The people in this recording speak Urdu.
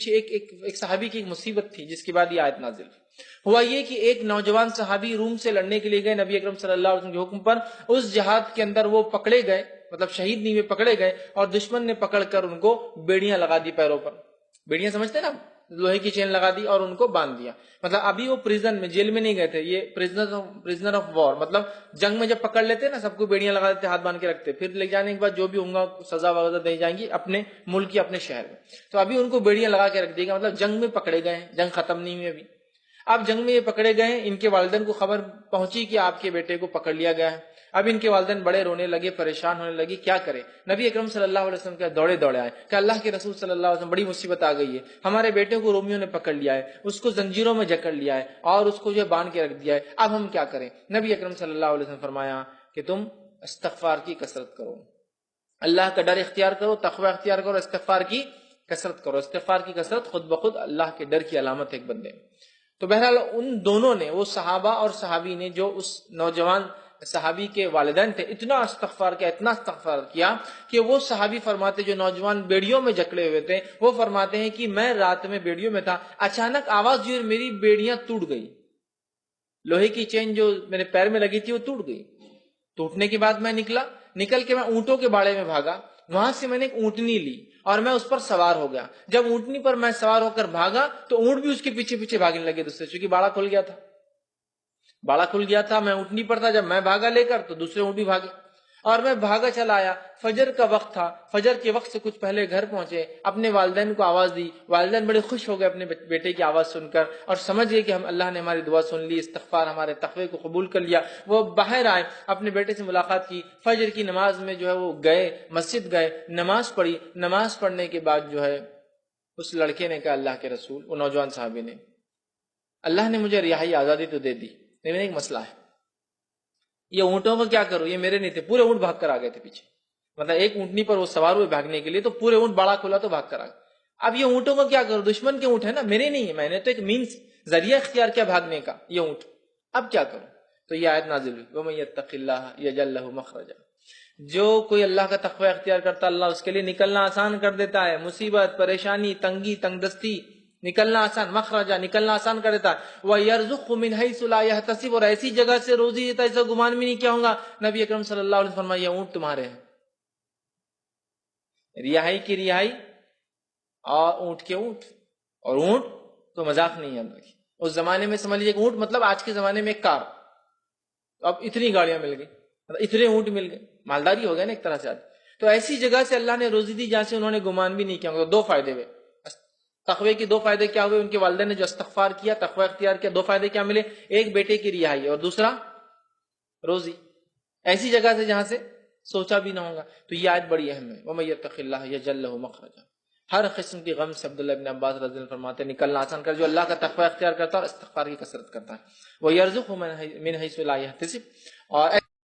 پیچھے ایک صحابی کی ایک مصیبت تھی جس کے بعد یہ آیت نازل ہوا یہ کہ ایک نوجوان صحابی روم سے لڑنے کے لیے گئے نبی اکرم صلی اللہ علیہ وسلم کے حکم پر. اس جہاد کے اندر وہ پکڑے گئے, مطلب شہید نہیں ہوئے, پکڑے گئے اور دشمن نے پکڑ کر ان کو بیڑیاں لگا دی پیروں پر. بیڑیاں سمجھتے ہیں نا, لوہے کی چین لگا دی اور ان کو باندھ دیا. مطلب ابھی وہ پریزن میں, جیل میں نہیں گئے تھے, یہ پریزنر آف وار, مطلب جنگ میں جب پکڑ لیتے نا سب کو بیڑیاں لگا دیتے, ہاتھ باندھ کے رکھتے, پھر لے جانے کے بعد جو بھی ہوں گا سزا وغیرہ دی جائیں گی اپنے ملک کی, اپنے شہر میں. تو ابھی ان کو بیڑیاں لگا کے رکھ دی گا, مطلب جنگ میں پکڑے گئے ہیں, جنگ ختم نہیں ہوئی ابھی. اب جنگ میں یہ پکڑے گئے, ان کے والدین کو خبر پہنچی کہ آپ کے بیٹے کو پکڑ لیا گیا ہے. اب ان کے والدین بڑے رونے لگے, پریشان ہونے لگے, کیا کرے. نبی اکرم صلی اللہ علیہ وسلم کے دوڑے آئے کہ اللہ کے رسول صلی اللہ علیہ وسلم بڑی مصیبت آ گئی ہے, ہمارے بیٹے کو رومیوں نے پکڑ لیا ہے, اس کو زنجیروں میں جکڑ لیا ہے اور اس کو جو باندھ کے رکھ دیا ہے, اب ہم کیا کریں. نبی اکرم صلی اللہ علیہ وسلم فرمایا کہ تم استغفار کی کثرت کرو, اللہ کا ڈر اختیار کرو, تقوی اختیار کرو, استغفار کی کثرت کرو. استغفار کی کثرت خود بخود اللہ کے ڈر کی علامت ہے ایک بندے. تو بہرحال ان دونوں نے, وہ صحابہ اور صحابی نے, جو اس نوجوان صحابی کے والدین تھے, اتنا استغفار کیا کہ وہ صحابی فرماتے, جو نوجوان بیڑیوں میں جکڑے ہوئے تھے, وہ فرماتے ہیں کہ میں رات میں بیڑیوں میں تھا, اچانک آواز جو میری بیڑیاں ٹوٹ گئی, لوہے کی چین جو میرے پیر میں لگی تھی وہ ٹوٹ گئی. ٹوٹنے کے بعد میں نکل کے میں اونٹوں کے باڑے میں بھاگا, وہاں سے میں نے ایک اونٹنی لی اور میں اس پر سوار ہو گیا. جب اونٹنی پر میں سوار ہو کر بھاگا تو اونٹ بھی اس کے پیچھے پیچھے بھاگنے لگے دوسرے, چونکہ باڑا کھل گیا تھا, میں اونٹنی پر تھا, جب میں بھاگا لے کر تو دوسرے اونٹ بھی بھاگے اور میں بھاگا چلا آیا. فجر کا وقت تھا, فجر کے وقت سے کچھ پہلے گھر پہنچے, اپنے والدین کو آواز دی, والدین بڑے خوش ہو گئے اپنے بیٹے کی آواز سن کر اور سمجھ گئے کہ اللہ نے ہماری دعا سن لی, استغفار ہمارے تقوی کو قبول کر لیا. وہ باہر آئے, اپنے بیٹے سے ملاقات کی, فجر کی نماز میں جو ہے وہ گئے, مسجد گئے, نماز پڑھی. نماز پڑھنے کے بعد جو ہے اس لڑکے نے کہا, اللہ کے رسول, وہ نوجوان صحابی نے, اللہ نے مجھے رہائی آزادی تو دے دی, لیکن ایک مسئلہ ہے, یہ اونٹوں کو کیا کروں, یہ میرے نہیں تھے, پورے اونٹ بھاگ کر آ گئے تھے پیچھے. مطلب ایک اونٹنی پر وہ سوار ہوئے بھاگنے کے لیے, تو پورے اونٹ باڑا کھلا تو بھاگ کر آ گئے. اب یہ اونٹوں کو کیا کروں, دشمن کے اونٹ ہے نا, میرے نہیں ہے, میں نے تو ایک مینس ذریعہ اختیار کیا بھاگنے کا, یہ اونٹ, اب کیا کروں. تو یہ آیت نازل ہوئی, وَمَن يَتَّقِ اللَّهَ يَجْعَل لَّهُ مَخْرَجًا. جو کوئی اللہ کا تقوی اختیار کرتا, اللہ اس کے لیے نکلنا آسان کر دیتا ہے, مصیبت, پریشانی, تنگی, تنگ دستی, نکلنا آسان, مخرجا, نکلنا آسان کر دیتا ہے. وَيَرْزُقْهُ مِنْ حَيْثُ لَا يَحْتَسِبُ, اور ایسی جگہ سے روزی دیتا ہے ایسا گمان بھی نہیں کیا ہوگا. نبی اکرم صلی اللہ علیہ وسلم فرمایا, یہ اونٹ تمہارے ہیں, رہائی کی رہائی اور اونٹ کے اونٹ, اور اونٹ تو مذاق نہیں ہے. اس زمانے میں سمجھ لیجیے کہ اونٹ مطلب آج کے زمانے میں ایک کار, اب اتنی گاڑیاں مل گئی, اتنے اونٹ مل گئے, مالداری ہو گیا نا ایک طرح سے آج. تو ایسی جگہ سے اللہ نے روزی دی جہاں سے انہوں نے گمان بھی نہیں کیا ہوگا. دو فائدے ہوئے تقوی کے, دو فائدے کیا ہوئے, ان کے والدین نے جو استغفار کیا, تقوی اختیار کیا, دو فائدے کیا ملے, ایک بیٹے کی رہائی اور دوسرا روزی, ایسی جگہ سے جہاں سے سوچا بھی نہ ہوگا. تو یہ آیت بڑی اہم ہے, وَمَن يَتَّقِ اللَّهَ يَجْعَل لَّهُ مَخْرَجًا. ہر قسم کی غم سے عبداللہ ابن عباس رضی اللہ عنہ فرماتے ہیں, نکلنا آسان کر, جو اللہ کا تقوی اختیار کرتا ہے اور استغفار کی کثرت کرتا ہے. وَيَرْزُقْهُ مِنْ حَيْثُ لَا يَحْتَسِبُ, اور